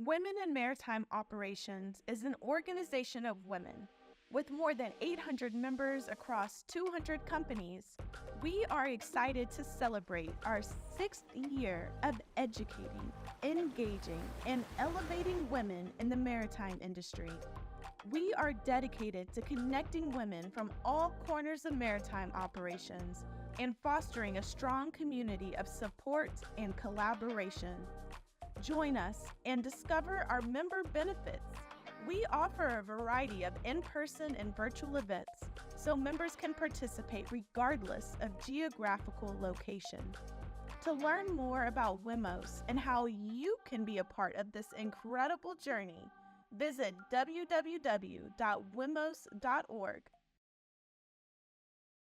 Women in Maritime Operations is an organization of women. With more than 800 members across 200 companies, we are excited to celebrate our 6th year of educating, engaging, and elevating women in the maritime industry. We are dedicated to connecting women from all corners of maritime operations and fostering a strong community of support and collaboration. Join us and discover our member benefits. We offer a variety of in-person and virtual events so members can participate regardless of geographical location. To learn more about WIMOs and how you can be a part of this incredible journey, visit www.wimos.org.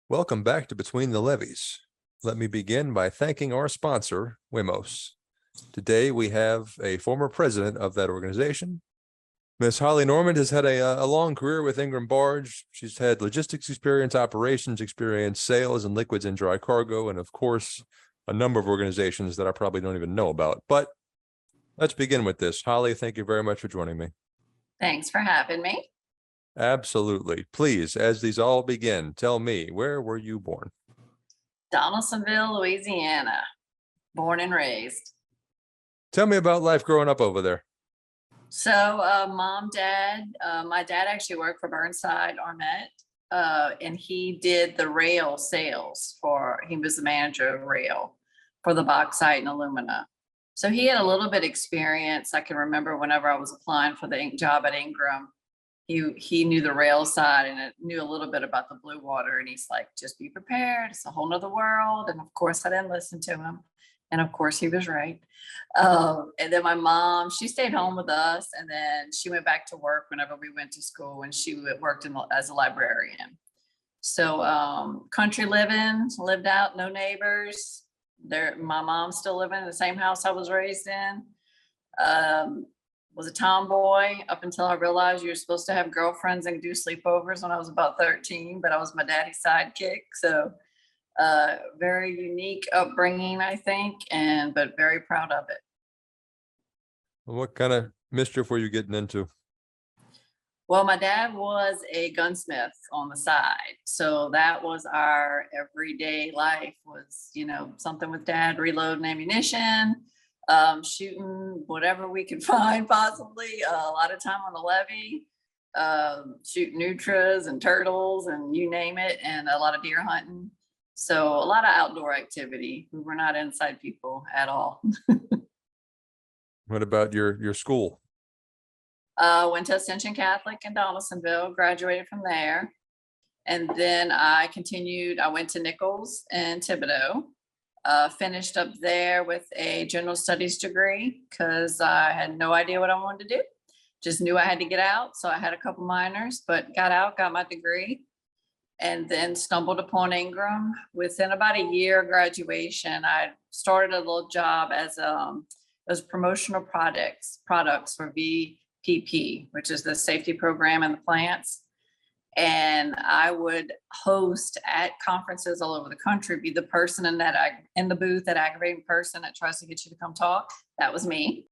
Welcome back to Between the Levees. Let me begin by thanking our sponsor, WIMOs. Today, we have a former president of that organization. Ms. Holly Normand has had a long career with Ingram Barge. She's had logistics experience, operations experience, sales and liquids and dry cargo, and of course, a number of organizations that I probably don't even know about. But let's begin with this. Holly, thank you very much for joining me. Thanks for having me. Absolutely. Please, as these all begin, tell me, where were you born? Donaldsonville, Louisiana, born and raised. Tell me about life growing up over there. So mom, dad, my dad actually worked for Burnside Arnett, and he did the rail sales he was the manager of rail for the bauxite and alumina. So he had a little bit experience. I can remember whenever I was applying for the job at Ingram, he knew the rail side and knew a little bit about the blue water. And he's like, just be prepared. It's a whole nother world. And of course I didn't listen to him. And of course he was right. And then my mom, she stayed home with us, and then she went back to work whenever we went to school, and she worked as a librarian. So country living, lived out, no neighbors. My mom's still living in the same house I was raised in. Was a tomboy up until I realized you were supposed to have girlfriends and do sleepovers when I was about 13, but I was my daddy's sidekick. So very unique upbringing, I think, but very proud of it. What kind of mischief were you getting into? Well, my dad was a gunsmith on the side. So that was our everyday life was, something with dad, reloading ammunition, shooting whatever we could find possibly, a lot of time on the levee, shooting nutras and turtles and you name it, and a lot of deer hunting. So a lot of outdoor activity. We were not inside people at all. What about your school? Went to Ascension Catholic in Donaldsonville, graduated from there. And then I continued, I went to Nichols and Thibodeau, finished up there with a general studies degree because I had no idea what I wanted to do. Just knew I had to get out. So I had a couple minors, but got out, got my degree, and then stumbled upon Ingram. Within about a year of graduation, I started a little job as promotional products for VPP, which is the safety program in the plants. And I would host at conferences all over the country, be the person in the booth, that aggravating person that tries to get you to come talk. That was me,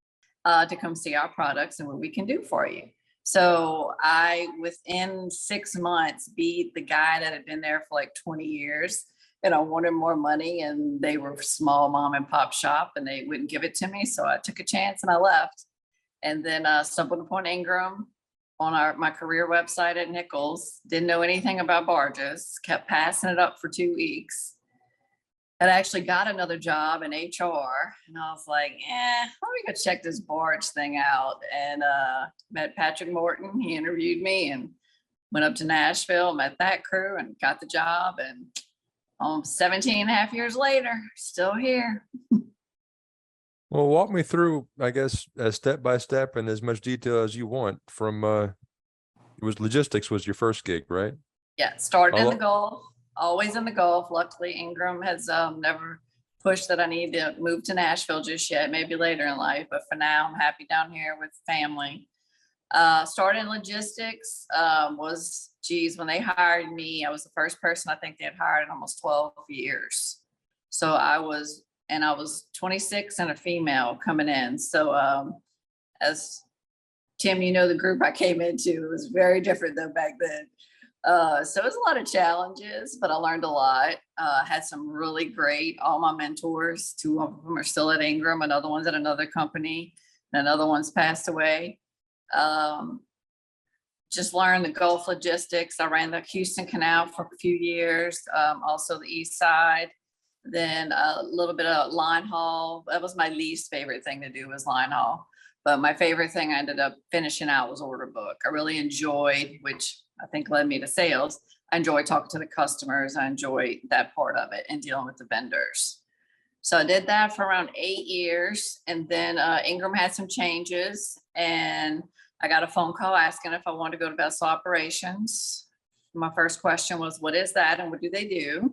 to come see our products and what we can do for you. So I, within 6 months, beat the guy that had been there for like 20 years. And I wanted more money, and they were small mom and pop shop, and they wouldn't give it to me. So I took a chance and I left, and then stumbled upon Ingram on my career website at Nichols. Didn't know anything about barges, kept passing it up for 2 weeks. And I actually got another job in HR, and I was like, let me go check this barge thing out. And met Patrick Morton. He interviewed me and went up to Nashville, met that crew, and got the job. And 17 and a half years later, still here. Well, walk me through, I guess, step by step and as much detail as you want from, logistics was your first gig, right? Yeah, started in the Gulf, always in the Gulf. Luckily, Ingram has never pushed that I need to move to Nashville just yet, maybe later in life. But for now, I'm happy down here with family. Started in logistics, when they hired me, I was the first person I think they had hired in almost 12 years. So I was 26 and a female coming in. So As Tim, the group I came into was very different than back then. So it was a lot of challenges, but I learned a lot. Had some really great, all my mentors, two of them are still at Ingram, another one's at another company, and another one's passed away. Just learned the Gulf logistics. I ran the Houston Canal for a few years, also the East Side. Then a little bit of line haul. That was my least favorite thing to do, was line haul. But my favorite thing I ended up finishing out was order book. I really enjoyed, which I think led me to sales. I enjoy talking to the customers. I enjoy that part of it and dealing with the vendors. So I did that for around 8 years. And then Ingram had some changes, and I got a phone call asking if I wanted to go to vessel operations. My first question was, what is that and what do they do?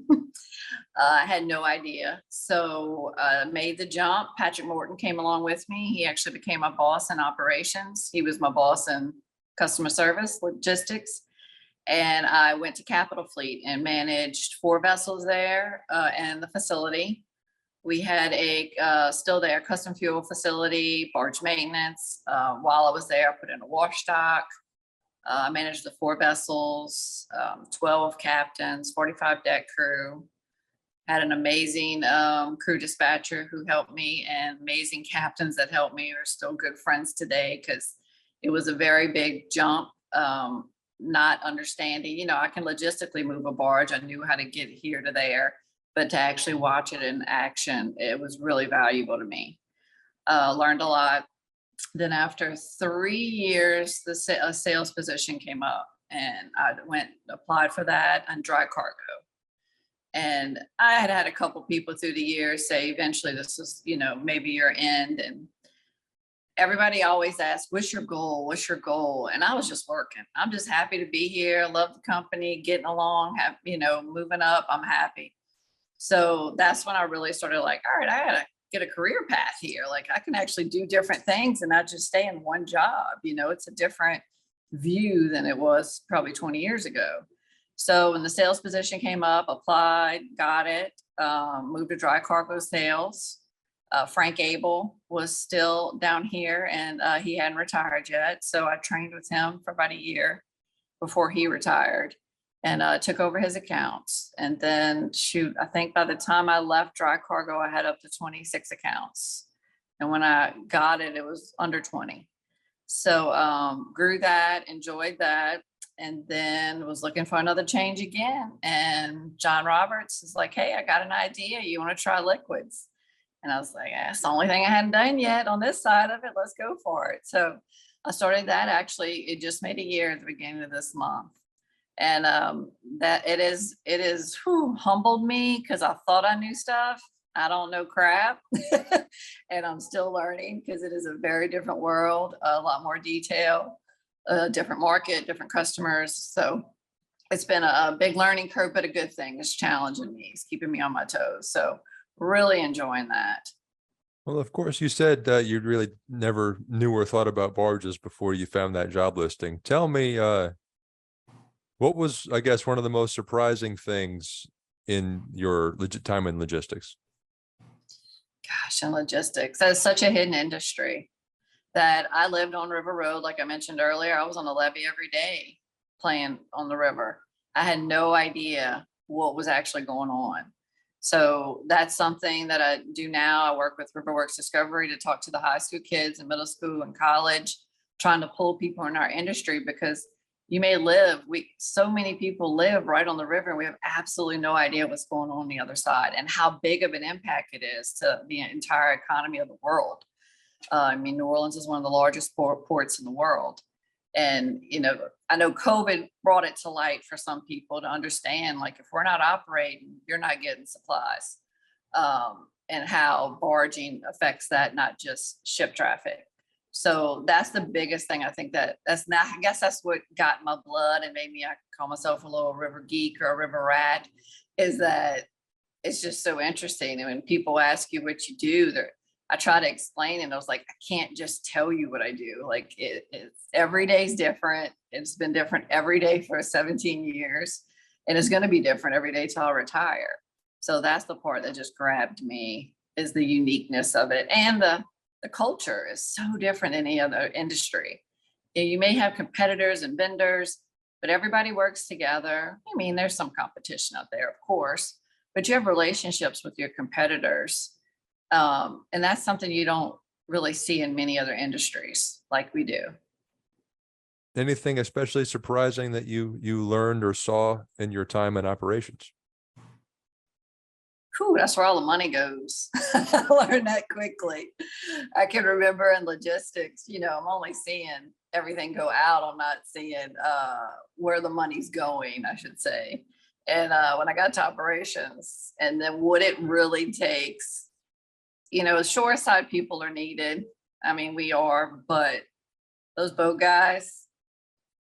I had no idea. So made the jump. Patrick Morton came along with me. He actually became my boss in operations. He was my boss in customer service, logistics. And I went to Capital Fleet and managed 4 vessels there and the facility. We had a still there custom fuel facility, barge maintenance. While I was there, I put in a wash stock. I managed the 4 vessels, 12 captains, 45 deck crew. Had an amazing crew dispatcher who helped me, and amazing captains that helped me are still good friends today, because it was a very big jump. Not understanding, I can logistically move a barge. I knew how to get here to there, but to actually watch it in action, it was really valuable to me. Learned a lot. Then after 3 years, a sales position came up, and I applied for that on dry cargo. And I had had a couple people through the years say, eventually this is, maybe your end. And everybody always asks, what's your goal? What's your goal? And I was just working. I'm just happy to be here. Love the company, getting along, moving up. I'm happy. So that's when I really started like, all right, I gotta get a career path here. Like, I can actually do different things and not just stay in one job. It's a different view than it was probably 20 years ago. So when the sales position came up, applied, got it, moved to dry cargo sales. Frank Abel was still down here, and he hadn't retired yet. So I trained with him for about a year before he retired, and took over his accounts. And then I think by the time I left dry cargo, I had up to 26 accounts. And when I got it, it was under 20. So grew that, enjoyed that. And then was looking for another change again. And John Roberts is like, hey, I got an idea. You want to try liquids? And I was like, that's the only thing I hadn't done yet on this side of it. Let's go for it. So I started that. Actually, it just made a year at the beginning of this month. And that it is humbled me, because I thought I knew stuff. I don't know crap. And I'm still learning, because it is a very different world, a lot more detail. Different market, different customers. So it's been a big learning curve, but a good thing. It's challenging me. It's keeping me on my toes. So really enjoying that. Well, of course, you said you really never knew or thought about barges before you found that job listing. Tell me, what was, I guess, one of the most surprising things in your time in logistics? Gosh, in logistics, that's such a hidden industry. That I lived on River Road, like I mentioned earlier. I was on the levee every day playing on the river. I had no idea what was actually going on. So that's something that I do now. I work with Riverworks Discovery to talk to the high school kids and middle school and college, trying to pull people in our industry, because you may so many people live right on the river, and we have absolutely no idea what's going on the other side and how big of an impact it is to the entire economy of the world. New Orleans is one of the largest ports in the world. And, I know COVID brought it to light for some people to understand, like, if we're not operating, you're not getting supplies, and how barging affects that, not just ship traffic. So that's the biggest thing. I think I guess that's what got my blood and made me, I call myself a little river geek or a river rat, is that it's just so interesting. And when people ask you what you do, I try to explain, and I was like, I can't just tell you what I do. Like, it's every day's different. It's been different every day for 17 years, and it's going to be different every day till I retire. So that's the part that just grabbed me, is the uniqueness of it, and the the culture is so different than any other industry. You may have competitors and vendors, but everybody works together. I mean, there's some competition out there, of course, but you have relationships with your competitors. And that's something you don't really see in many other industries like we do. Anything especially surprising that you learned or saw in your time in operations? Whew, that's where all the money goes. I learned that quickly. I can remember in logistics, I'm only seeing everything go out. I'm not seeing where the money's going, I should say. And when I got to operations, and then what it really takes, shoreside people are needed. I mean, we are, but those boat guys,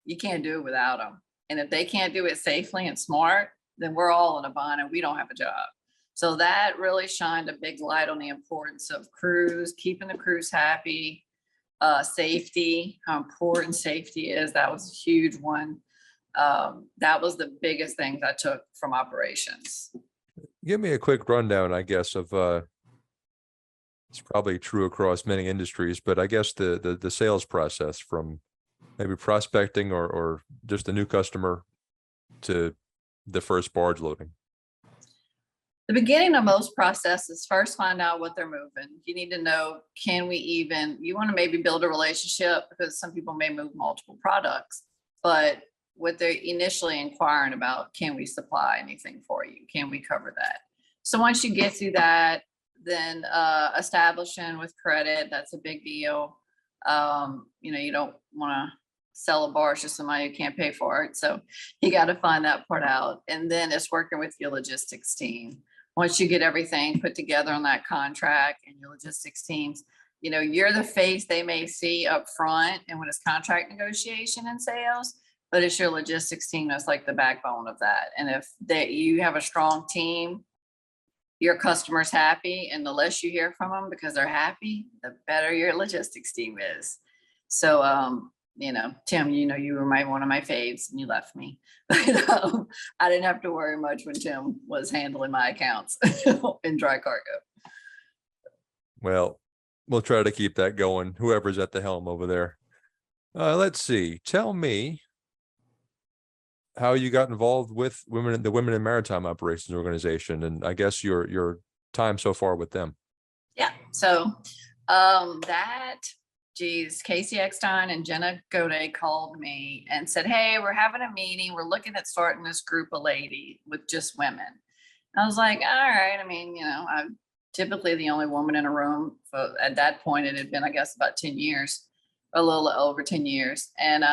you can't do it without them. And if they can't do it safely and smart, then we're all in a bind and we don't have a job. So that really shined a big light on the importance of crews, keeping the crews happy, safety, how important safety is. That was a huge one. That was the biggest things I took from operations. Give me a quick rundown, I guess, of it's probably true across many industries, but I guess the sales process from maybe prospecting or just a new customer to the first barge loading. The beginning of most processes, first find out what they're moving. You need to know, you want to maybe build a relationship, because some people may move multiple products, but what they're initially inquiring about, can we supply anything for you? Can we cover that? So once you get through that, then establishing with credit, that's a big deal. You don't want to sell a barge to somebody who can't pay for it. So you got to find that part out. And then it's working with your logistics team. Once you get everything put together on that contract and your logistics teams, you're the face they may see up front and when it's contract negotiation and sales, but it's your logistics team that's like the backbone of that. And if you have a strong team, your customer's happy, and the less you hear from them because they're happy, the better your logistics team is. So, Tim, you were one of my faves and you left me. But I didn't have to worry much when Tim was handling my accounts in dry cargo. Well, we'll try to keep that going, whoever's at the helm over there. Let's see. Tell me how you got involved with the Women in Maritime Operations organization, and I guess your time so far with them. Yeah. So Casey Eckstein and Jenna Gode called me and said, hey, we're having a meeting. We're looking at starting this group of ladies with just women. I was like, all right. I mean, I'm typically the only woman in a room. At that point, it had been, I guess, about 10 years, a little over 10 years. And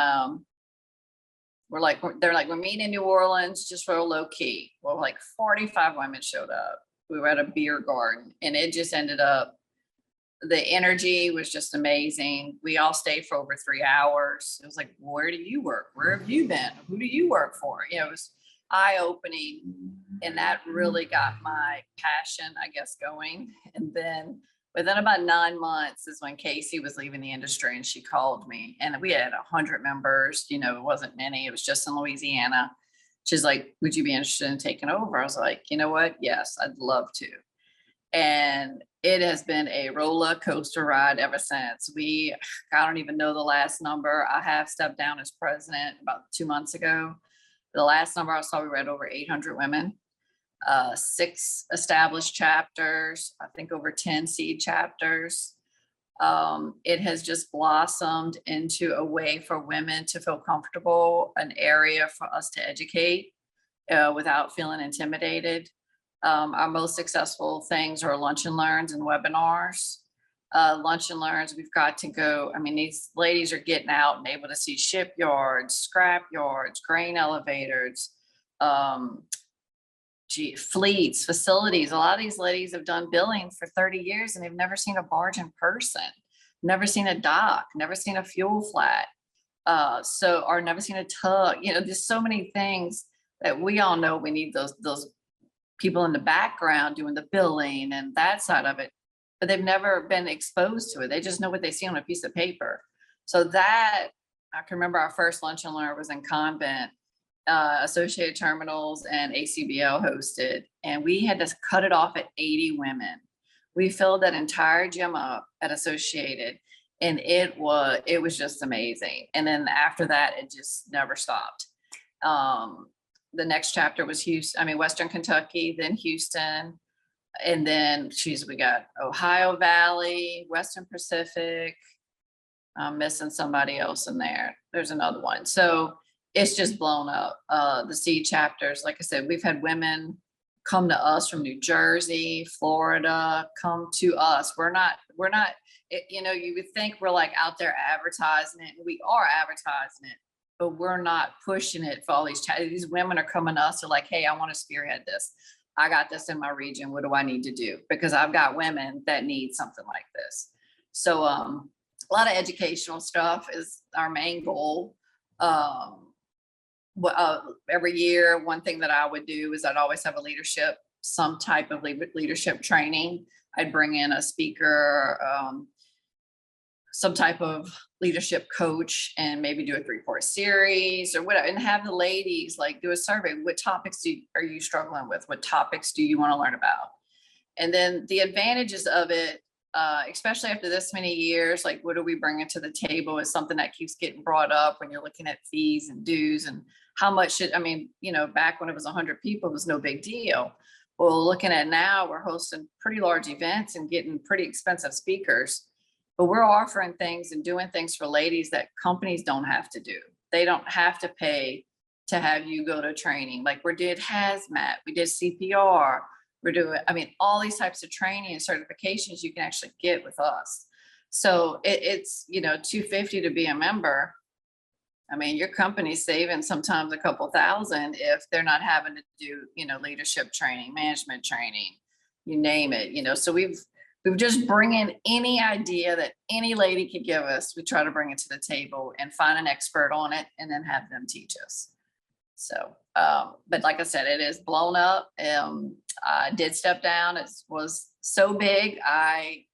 they're like, we're meeting in New Orleans, just real low key. Well, like 45 women showed up. We were at a beer garden, and it just ended up, the energy was just amazing. We all stayed for over 3 hours. It was like, where do you work? Where have you been? Who do you work for? It was eye-opening, and that really got my passion, I guess, going. And then within about 9 months is when Casey was leaving the industry, and she called me, and we had 100 members. It wasn't many. It was just in Louisiana. She's like, would you be interested in taking over? I was like, you know what? Yes, I'd love to. And it has been a roller coaster ride ever since. I don't even know the last number. I have stepped down as president about 2 months ago. The last number I saw, we were at over 800 women, 6 established chapters, I think over 10 seed chapters. It has just blossomed into a way for women to feel comfortable, an area for us to educate without feeling intimidated. Our most successful things are lunch and learns and webinars. Lunch and learns, we've got to go. I mean, these ladies are getting out and able to see shipyards, scrap yards, grain elevators, fleets, facilities. A lot of these ladies have done billing for 30 years and they've never seen a barge in person, never seen a dock, never seen a fuel flat, or never seen a tug. There's so many things that we all know we need those people in the background doing the billing and that side of it, but they've never been exposed to it. They just know what they see on a piece of paper. So that, I can remember our first lunch and learn was in Convent, Associated Terminals and ACBL hosted, and we had to cut it off at 80 women. We filled that entire gym up at Associated, and it was just amazing. And then after that, it just never stopped. The next chapter was Western Kentucky, then Houston, and then we got Ohio Valley, Western Pacific. I'm missing somebody else in there. There's another one. So it's just blown up. The seed chapters, like I said, we've had women come to us from New Jersey, Florida, come to us. We're not, you would think we're like out there advertising it, and we are advertising it, but we're not pushing it for all these women are coming to us. They're like, hey, I want to spearhead this. I got this in my region. What do I need to do? Because I've got women that need something like this. So a lot of educational stuff is our main goal. Every year, one thing that I would do is I'd always have some type of leadership training. I'd bring in a speaker, some type of leadership coach, and maybe do a 3-part series or whatever, and have the ladies like do a survey. What topics are you struggling with? What topics do you want to learn about? And then the advantages of it, especially after this many years, like what are we bringing to the table is something that keeps getting brought up when you're looking at fees and dues and how much back when it was 100 people, it was no big deal. Well, looking at now, we're hosting pretty large events and getting pretty expensive speakers, but we're offering things and doing things for ladies that companies don't have to do. They don't have to pay to have you go to training. Like we did hazmat, we did CPR. We're doing, all these types of training and certifications you can actually get with us. So it's, $250 to be a member. Your company's saving sometimes a couple thousand if they're not having to do, leadership training, management training, you name it, so we've just bring in any idea that any lady could give us. We try to bring it to the table and find an expert on it and then have them teach us. So, but like I said, it is blown up. I did step down. It was so big. I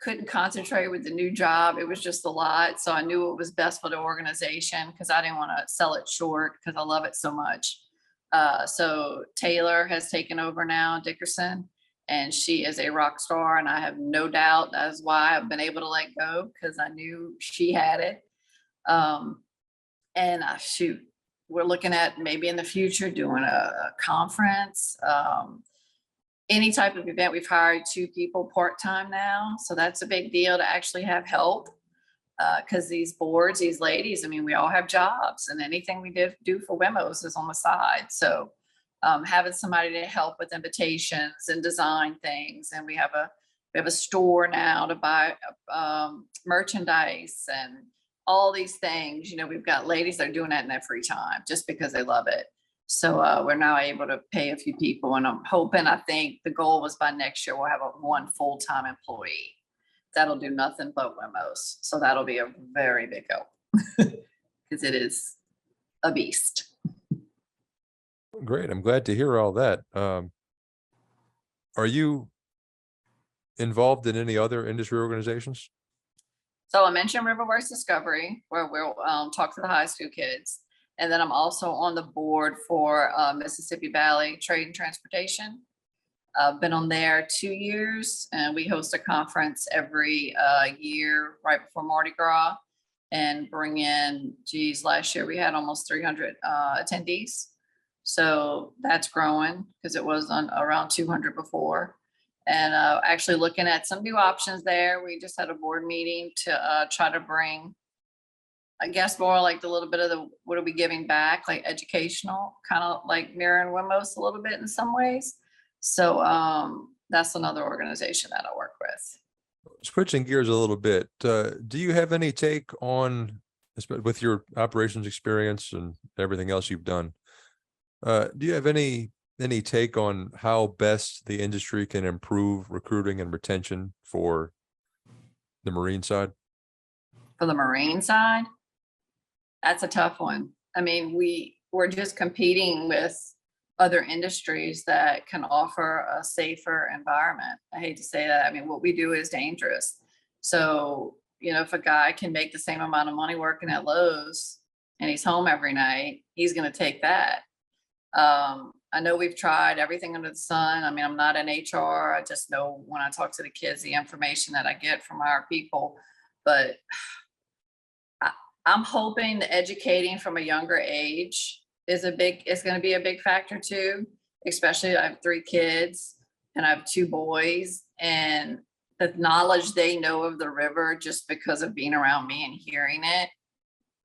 couldn't concentrate with the new job. It was just a lot. So I knew it was best for the organization because I didn't want to sell it short because I love it so much. So Taylor has taken over now, Dickerson, and she is a rock star. And I have no doubt that's why I've been able to let go, because I knew she had it. We're looking at maybe in the future doing a conference, any type of event. We've hired 2 people part-time now. So that's a big deal to actually have help, because these boards, these ladies, we all have jobs, and anything we do for WIMOs is on the side. So having somebody to help with invitations and design things. And we have a store now to buy merchandise and all these things. We've got ladies that are doing that in their free time just because they love it. So we're now able to pay a few people, and I think the goal was by next year, we'll have one full-time employee that'll do nothing but WIMOs. So that'll be a very big help because it is a beast. Great. I'm glad to hear all that. Are you involved in any other industry organizations? So I mentioned Riverworks Discovery, where we'll talk to the high school kids. And then I'm also on the board for Mississippi Valley Trade and Transportation. I've been on there 2 years, and we host a conference every year right before Mardi Gras and bring in, last year we had almost 300 attendees. So that's growing because it was on around 200 before. And actually looking at some new options there. We just had a board meeting to try to bring, I guess, more like the little bit of what are we giving back, like educational, kind of like mirroring WIMOs a little bit in some ways. So that's another organization that I work with. Switching gears a little bit, do you have any take on, with your operations experience and everything else you've done, do you have any take on how best the industry can improve recruiting and retention for the Marine side? For the Marine side, that's a tough one. We're just competing with other industries that can offer a safer environment. I hate to say that. What we do is dangerous. So, if a guy can make the same amount of money working at Lowe's and he's home every night, he's going to take that. I know we've tried everything under the sun. I mean, I'm not in HR. I just know when I talk to the kids, the information that I get from our people. But I'm hoping that educating from a younger age is going to be a big factor too, especially I have 3 kids and I have 2 boys, and the knowledge they know of the river just because of being around me and hearing it,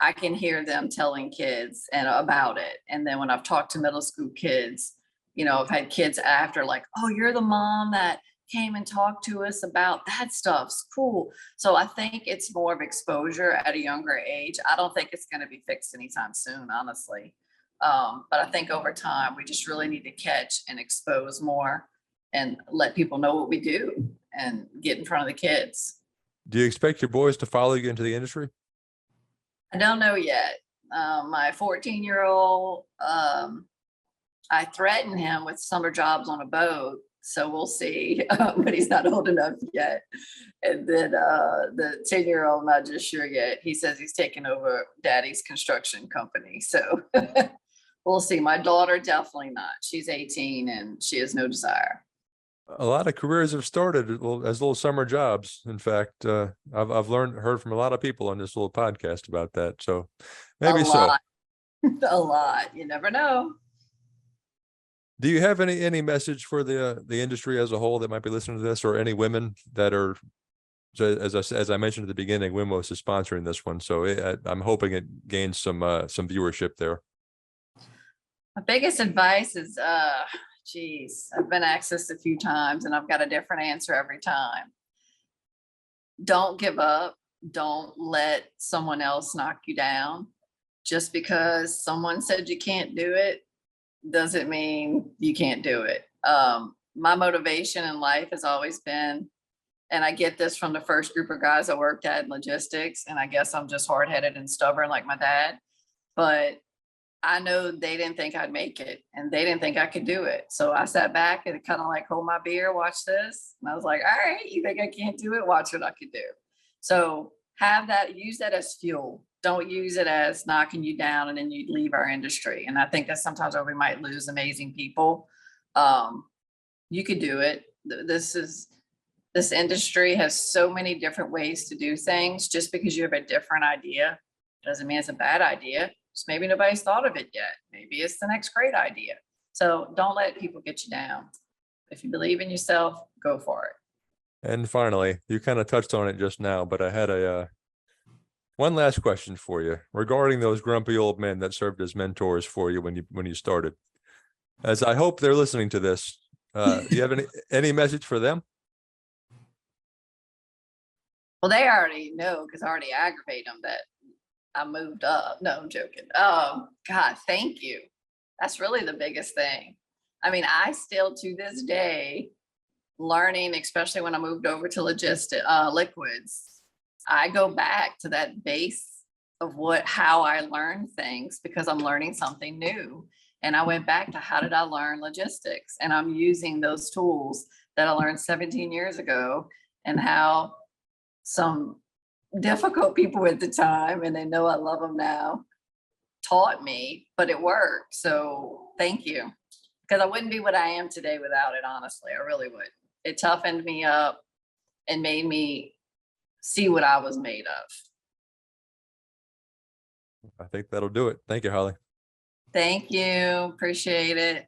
I can hear them telling kids and about it. And then when I've talked to middle school kids, I've had kids after like, oh, you're the mom that came and talked to us about that stuff's cool. So I think it's more of exposure at a younger age. I don't think it's going to be fixed anytime soon, honestly. But I think over time, we just really need to catch and expose more and let people know what we do and get in front of the kids. Do you expect your boys to follow you into the industry? I don't know yet. My 14-year-old, I threatened him with summer jobs on a boat. So we'll see, but he's not old enough yet. And then the 10-year-old, not just sure yet. He says he's taking over daddy's construction company. So we'll see. My daughter, definitely not. She's 18 and she has no desire. A lot of careers have started as little summer jobs. In fact, I've heard from a lot of people on this little podcast about that. So maybe so. A lot. You never know. Do you have any message for the industry as a whole that might be listening to this, or any women that are, as I mentioned at the beginning, WIMOs is sponsoring this one, so I'm hoping it gains some viewership there. My biggest advice is, I've been asked this a few times and I've got a different answer every time. Don't give up. Don't let someone else knock you down. Just because someone said you can't do it doesn't mean you can't do it. My motivation in life has always been, and I get this from the first group of guys I worked at in logistics, and I guess I'm just hard-headed and stubborn like my dad, but I know they didn't think I'd make it and they didn't think I could do it. So I sat back and kind of like, hold my beer, watch this. And I was like, all right, you think I can't do it? Watch what I could do. So use that as fuel. Don't use it as knocking you down and then you leave our industry. And I think that's sometimes where we might lose amazing people. You could do it. This industry has so many different ways to do things. Just because you have a different idea doesn't mean it's a bad idea. Just maybe nobody's thought of it yet. Maybe it's the next great idea. So don't let people get you down. If you believe in yourself, go for it. And finally, you kind of touched on it just now, but I had one last question for you regarding those grumpy old men that served as mentors for you when you started. As I hope they're listening to this, do you have any message for them? Well, they already know because I already aggravate them that I moved up. No, I'm joking. God, thank you. That's really the biggest thing. I mean, I still to this day learning, especially when I moved over to liquids, I go back to that base of how I learned things because I'm learning something new. And I went back to how did I learn logistics? And I'm using those tools that I learned 17 years ago and how some difficult people at the time, and they know I love them now, taught me, but it worked. So thank you. Because I wouldn't be what I am today without it, honestly. I really would. It toughened me up and made me see what I was made of. I think that'll do it. Thank you, Holly. Thank you. Appreciate it.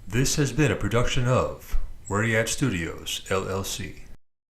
This has been a production of Where You At Studios, LLC.